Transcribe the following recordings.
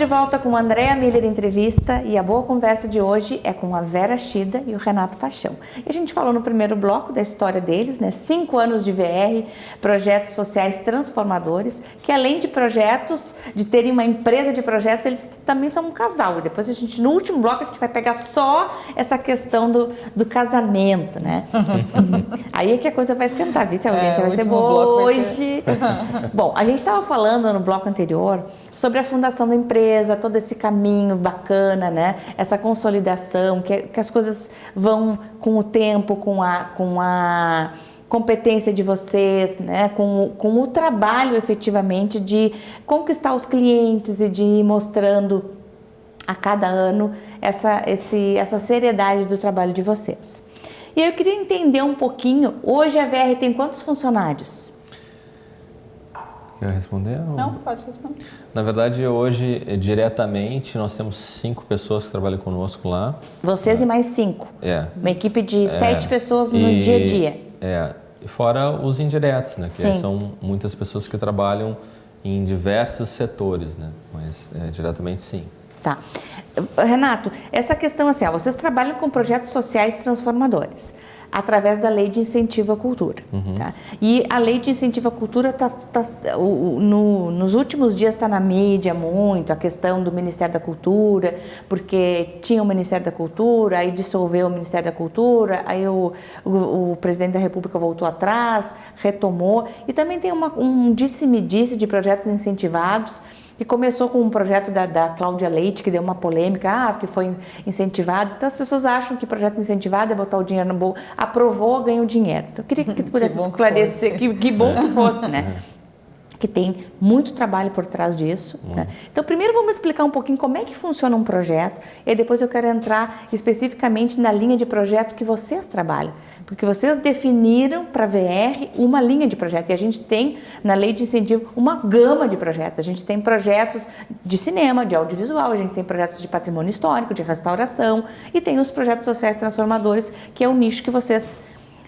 volta com a Andréa Miller Entrevista e a boa conversa de hoje é com a Vera Chida e o Renato Paixão. E a gente falou no primeiro bloco da história deles, né? 5 anos de VR, projetos sociais transformadores, que além de projetos, de terem uma empresa de projetos, eles também são um casal. E depois no último bloco, a gente vai pegar só essa questão do casamento, né? Aí é que a coisa vai esquentar, viu? Se a audiência vai ser boa hoje. Bom, a gente estava falando no bloco anterior sobre a fundação da empresa, todo esse caminho bacana, né? Essa consolidação, que as coisas vão com o tempo, com a competência de vocês, né? Com o trabalho efetivamente de conquistar os clientes e de ir mostrando a cada ano essa seriedade do trabalho de vocês. E eu queria entender um pouquinho, hoje a VR tem quantos funcionários? Quer responder? Não, pode responder. Na verdade, hoje, diretamente, nós temos 5 pessoas que trabalham conosco lá. Vocês e mais 5? É. Uma equipe de 7 pessoas no dia a dia? E fora os indiretos, né? Que Sim. são muitas pessoas que trabalham em diversos setores, né? Mas diretamente sim. Tá. Renato, essa questão assim, vocês trabalham com projetos sociais transformadores através da Lei de Incentivo à Cultura. Tá? E a Lei de Incentivo à Cultura nos últimos dias está na mídia muito, a questão do Ministério da Cultura, porque tinha o Ministério da Cultura, aí dissolveu o Ministério da Cultura, aí o presidente da República voltou atrás, retomou, e também tem um disse-me-disse de projetos incentivados, que começou com um projeto da Cláudia Leite, que deu uma polêmica, porque foi incentivado. Então, as pessoas acham que projeto incentivado é botar o dinheiro no bolso. Aprovou, ganha o dinheiro. Então, eu queria que tu pudesse esclarecer, que bom que fosse, né? Que tem muito trabalho por trás disso. Né? Então, primeiro vamos explicar um pouquinho como é que funciona um projeto, e depois eu quero entrar especificamente na linha de projeto que vocês trabalham, porque vocês definiram para a VR uma linha de projeto, e a gente tem na Lei de Incentivo uma gama de projetos. A gente tem projetos de cinema, de audiovisual, a gente tem projetos de patrimônio histórico, de restauração, e tem os projetos sociais transformadores, que é o nicho que vocês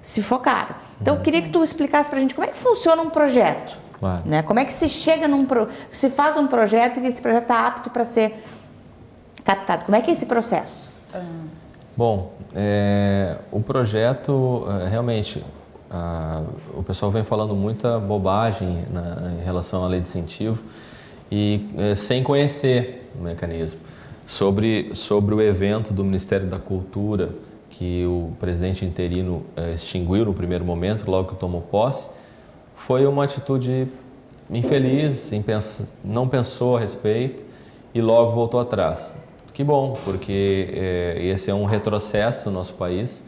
se focaram. Então, eu queria que tu explicasse para a gente como é que funciona um projeto. Claro. Né? Como é que se chega se faz um projeto e esse projeto está apto para ser captado? Como é que é esse processo? Bom, o projeto, realmente, o pessoal vem falando muita bobagem em relação à lei de incentivo e sem conhecer o mecanismo. Sobre o evento do Ministério da Cultura, que o presidente interino extinguiu no primeiro momento, logo que tomou posse, foi uma atitude infeliz, não pensou a respeito e logo voltou atrás. Que bom, porque esse é um retrocesso no nosso país,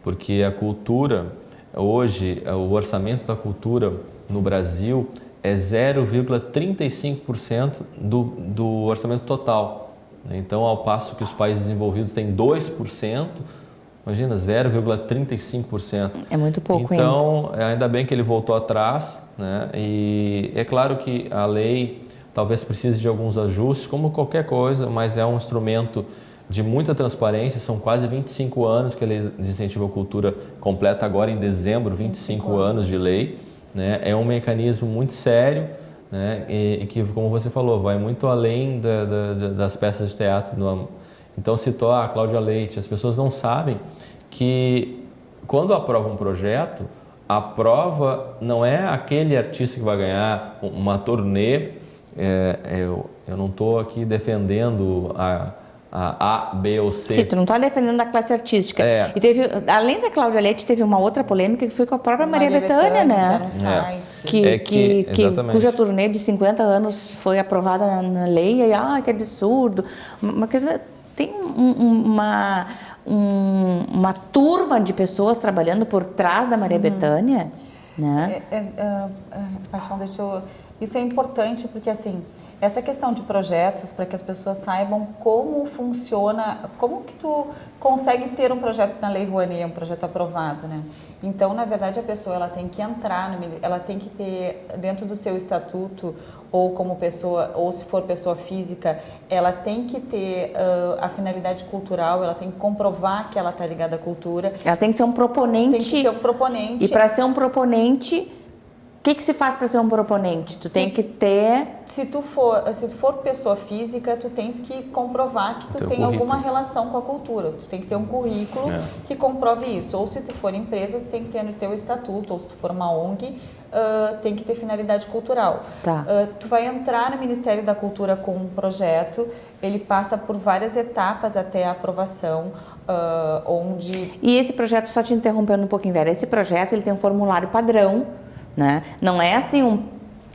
porque a cultura, hoje, o orçamento da cultura no Brasil é 0,35% do orçamento total. Então, ao passo que os países desenvolvidos têm 2%, imagina, 0,35%. É muito pouco então, ainda bem que ele voltou atrás, né? E é claro que a lei talvez precise de alguns ajustes, como qualquer coisa, mas é um instrumento de muita transparência. São quase 25 anos que a Lei de Incentivo à Cultura completa agora em dezembro, 25 anos de lei, né? É um mecanismo muito sério, né? E que, como você falou, vai muito além das peças de teatro. Então, citou a Cláudia Leite. As pessoas não sabem que quando aprova um projeto, a prova não é aquele artista que vai ganhar uma turnê. Eu não estou aqui defendendo a A, B ou C. Sim, tu não está defendendo a classe artística. E além da Cláudia Leite, teve uma outra polêmica que foi com a própria Maria Bethânia, né? Cuja turnê de 50 anos foi aprovada na lei. E, que absurdo. Tem uma turma de pessoas trabalhando por trás da Maria Bethânia, né? Paixão, isso é importante porque, assim, essa questão de projetos, para que as pessoas saibam como funciona, como que tu consegue ter um projeto na Lei Rouanet, um projeto aprovado, né? Então, na verdade, a pessoa ela tem que entrar, ela tem que ter dentro do seu estatuto, ou como pessoa, ou se for pessoa física, ela tem que ter a finalidade cultural, ela tem que comprovar que ela está ligada à cultura. Ela tem que ser um proponente. Tem que ser um proponente. E para ser um proponente, que se faz para ser um proponente? Tu tem que ter... Se tu for pessoa física, tu tens que comprovar que tu tem alguma relação com a cultura. Tu tem que ter um currículo que comprove isso. Ou se tu for empresa, tu tem que ter no teu estatuto. Ou se tu for uma ONG, tem que ter finalidade cultural. Tá. Tu vai entrar no Ministério da Cultura com um projeto, ele passa por várias etapas até a aprovação, onde... E esse projeto, só te interrompendo um pouquinho, Vera, esse projeto ele tem um formulário padrão, né? Não é assim um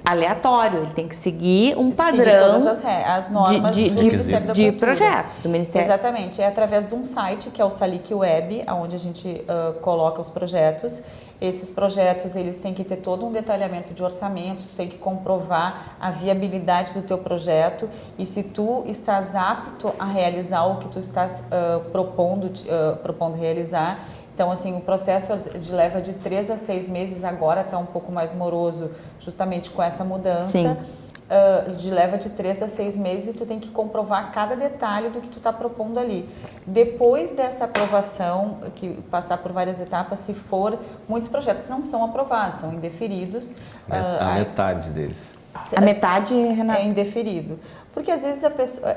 aleatório, ele tem que seguir um padrão todas as normas do Ministério da de Cultura. projeto do Ministério. Exatamente, é através de um site que é o Salic Web, onde a gente coloca os projetos. Esses projetos, eles têm que ter todo um detalhamento de orçamentos, tu tem que comprovar a viabilidade do teu projeto e se tu estás apto a realizar o que tu estás propondo realizar. Então, assim, o processo leva de 3 a 6 meses, agora está um pouco mais moroso, justamente com essa mudança. Sim. Leva de 3 a 6 meses e tu tem que comprovar cada detalhe do que tu está propondo ali. Depois dessa aprovação, que passar por várias etapas, se for, muitos projetos não são aprovados, são indeferidos. A metade deles. A metade, Renata? É indeferido. Porque às vezes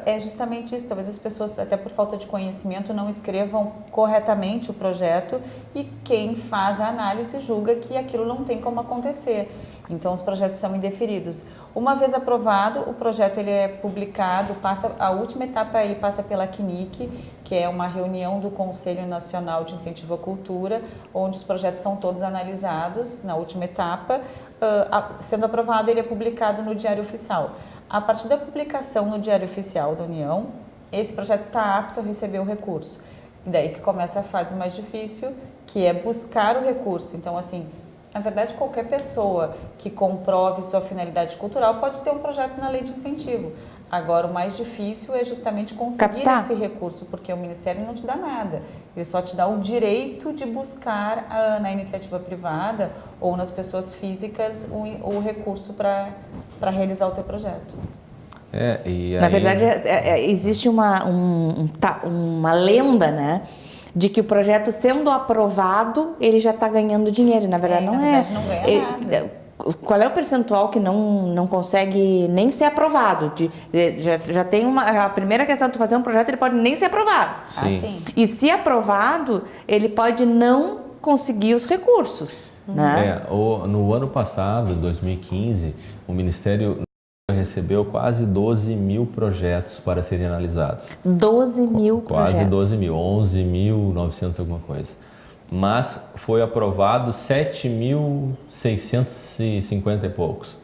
é justamente isso, talvez as pessoas, até por falta de conhecimento, não escrevam corretamente o projeto e quem faz a análise julga que aquilo não tem como acontecer. Então os projetos são indeferidos. Uma vez aprovado, o projeto ele é publicado, a última etapa ele passa pela CNIC, que é uma reunião do Conselho Nacional de Incentivo à Cultura, onde os projetos são todos analisados na última etapa. Sendo aprovado, ele é publicado no Diário Oficial. A partir da publicação no Diário Oficial da União, esse projeto está apto a receber o recurso. E daí que começa a fase mais difícil, que é buscar o recurso. Então, assim, na verdade, qualquer pessoa que comprove sua finalidade cultural pode ter um projeto na lei de incentivo. Agora, o mais difícil é justamente conseguir esse recurso, porque o Ministério não te dá nada. Ele só te dá o direito de buscar na iniciativa privada ou nas pessoas físicas o recurso para realizar o teu projeto. Na verdade, existe uma lenda, né? De que o projeto sendo aprovado, ele já está ganhando dinheiro. Na verdade, não ganha nada. Qual é o percentual que não consegue nem ser aprovado? Já tem a primeira questão de fazer um projeto, ele pode nem ser aprovado. Sim. E se aprovado, ele pode não conseguir os recursos. Né? No ano passado, 2015, o Ministério recebeu quase 12 mil projetos para serem analisados. 12 mil projetos? Quase 12 mil, 11.900 alguma coisa. Mas foi aprovado 7.650 e poucos.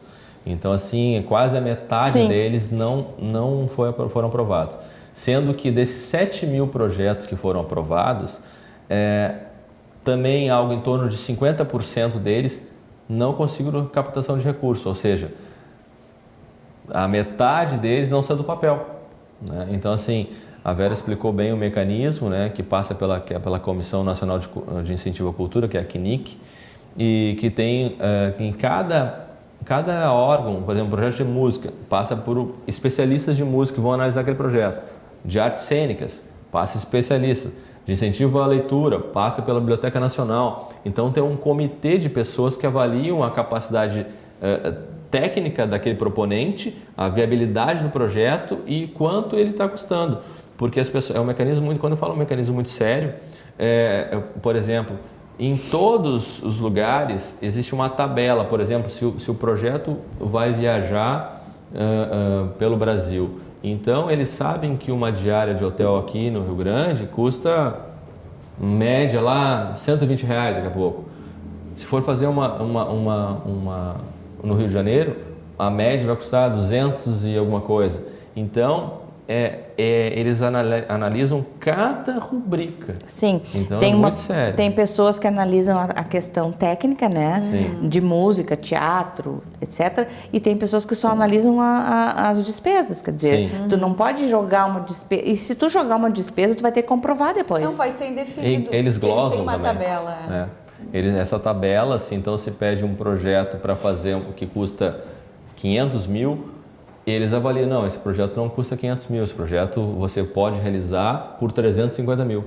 Então, assim, quase a metade deles não foram aprovados. Sendo que desses 7 mil projetos que foram aprovados, também algo em torno de 50% deles não conseguiram captação de recursos, ou seja, a metade deles não saiu do papel. Né? Então, assim, a Vera explicou bem o mecanismo, né, que passa pela Comissão Nacional de Incentivo à Cultura, que é a CNIC, e que tem em cada órgão, por exemplo, projeto de música, passa por especialistas de música que vão analisar aquele projeto. De artes cênicas, passa especialistas. De incentivo à leitura, passa pela Biblioteca Nacional. Então, tem um comitê de pessoas que avaliam a capacidade técnica daquele proponente, a viabilidade do projeto e quanto ele está custando. Porque as pessoas, um mecanismo quando eu falo um mecanismo muito sério, por exemplo, em todos os lugares existe uma tabela, por exemplo, se o projeto vai viajar pelo Brasil, então eles sabem que uma diária de hotel aqui no Rio Grande custa, média lá, R$120 daqui a pouco. Se for fazer uma no Rio de Janeiro, a média vai custar 200 e alguma coisa. Então, eles analisam cada rubrica. Sim, então, é muito sério. Tem pessoas que analisam a questão técnica, né? Sim. De música, teatro, etc. E tem pessoas que só analisam as despesas, quer dizer, tu não pode jogar uma despesa, e se tu jogar uma despesa, tu vai ter que comprovar depois. Não, vai ser indefinido. Eles glosam uma também. Tabela. Essa tabela, assim, então se pede um projeto para fazer que custa 500 mil, eles avaliam, não, esse projeto não custa 500 mil, esse projeto você pode realizar por 350 mil.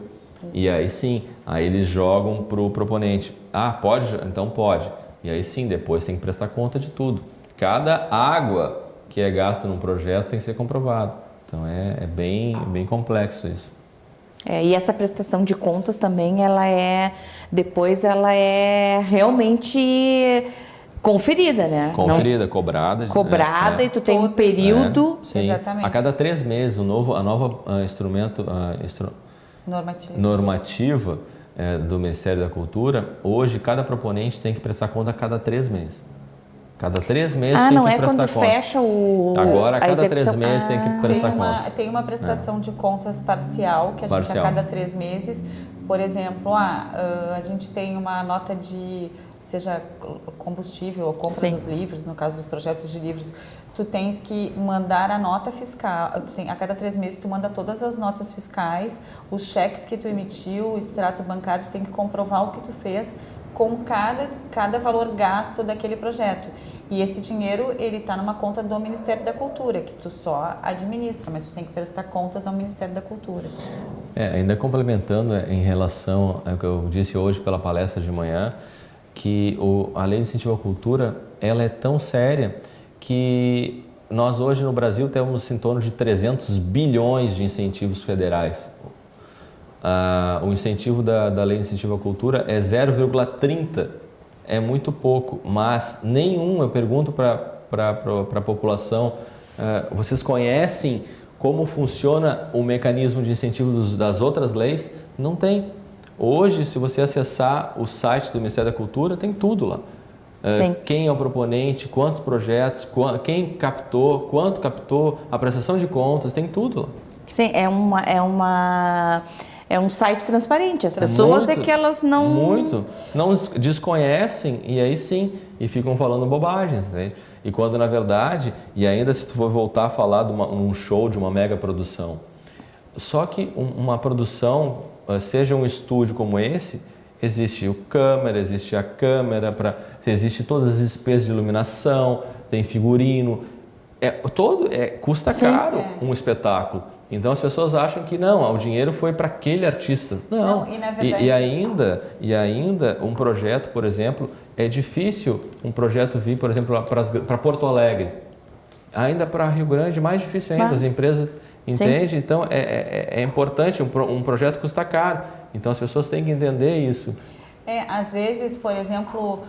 E aí sim, aí eles jogam para o proponente. Ah, pode? Então pode. E aí sim, depois tem que prestar conta de tudo. Cada água que é gasta num projeto tem que ser comprovado. Então é bem complexo isso. E essa prestação de contas também, depois ela é realmente conferida, né? Conferida, cobrada. Cobrada e tu tem um período. Sim. Exatamente. A cada 3 meses, a nova normativa do Ministério da Cultura, hoje cada proponente tem que prestar conta a cada 3 meses. Cada 3 meses tem não que é prestar quando contas. Fecha Agora, a cada execução. 3 meses tem que prestar contas. Tem uma prestação de contas parcial, que a gente a cada 3 meses, por exemplo, a gente tem uma nota de, seja combustível ou compra dos livros, no caso dos projetos de livros, tu tens que mandar a nota fiscal, a cada 3 meses tu manda todas as notas fiscais, os cheques que tu emitiu, o extrato bancário, tu tem que comprovar o que tu fez com cada valor gasto daquele projeto. E esse dinheiro, ele está numa conta do Ministério da Cultura, que tu só administra, mas tu tem que prestar contas ao Ministério da Cultura. Ainda complementando em relação ao que eu disse hoje pela palestra de manhã, que a Lei de Incentivo à Cultura, ela é tão séria que nós hoje no Brasil temos em torno de 300 bilhões de incentivos federais. O incentivo da Lei de Incentivo à Cultura é 0,30, é muito pouco, mas nenhum, eu pergunto para a população, vocês conhecem como funciona o mecanismo de incentivo das outras leis? Não tem. Hoje, se você acessar o site do Ministério da Cultura, tem tudo lá. Quem é o proponente, quantos projetos, quem captou, quanto captou, a prestação de contas, tem tudo lá. Sim, é um site transparente. As pessoas que elas não desconhecem e aí sim, e ficam falando bobagens, né? E quando na verdade, e ainda se tu for voltar a falar de um show, de uma mega produção, só que uma produção, seja um estúdio como esse, existe a câmera, existe todas as despesas de iluminação, tem figurino, custa caro um espetáculo. Então as pessoas acham que o dinheiro foi para aquele artista. Não. E, na verdade... e ainda um projeto, por exemplo, é difícil um projeto vir, por exemplo, para Porto Alegre. Ainda para Rio Grande, mais difícil ainda. As empresas entendem. Então é importante, um projeto custa caro. Então as pessoas têm que entender isso. Às vezes, por exemplo,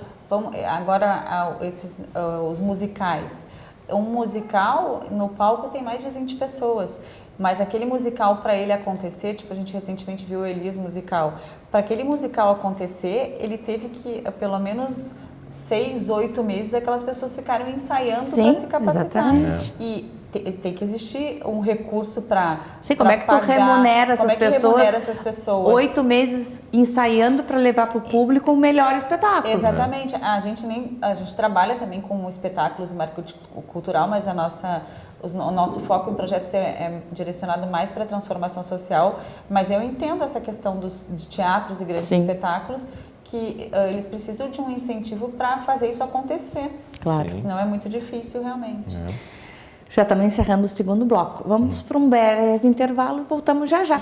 os musicais. Um musical, no palco tem mais de 20 pessoas. Mas aquele musical, para ele acontecer, tipo, a gente recentemente viu o Elis musical, para aquele musical acontecer, ele teve que, pelo menos 6, 8 meses, aquelas pessoas ficaram ensaiando para se capacitar. Exatamente. E tem que existir um recurso para como é que tu remunera essas pessoas? 8 meses ensaiando para levar para o público o melhor espetáculo. Exatamente. A gente trabalha também com espetáculos e marketing cultural, mas o nosso foco em projetos é direcionado mais para a transformação social, mas eu entendo essa questão de teatros e grandes espetáculos, que eles precisam de um incentivo para fazer isso acontecer. Claro. Senão é muito difícil realmente. Já estamos encerrando o segundo bloco. Vamos para um breve intervalo e voltamos já já.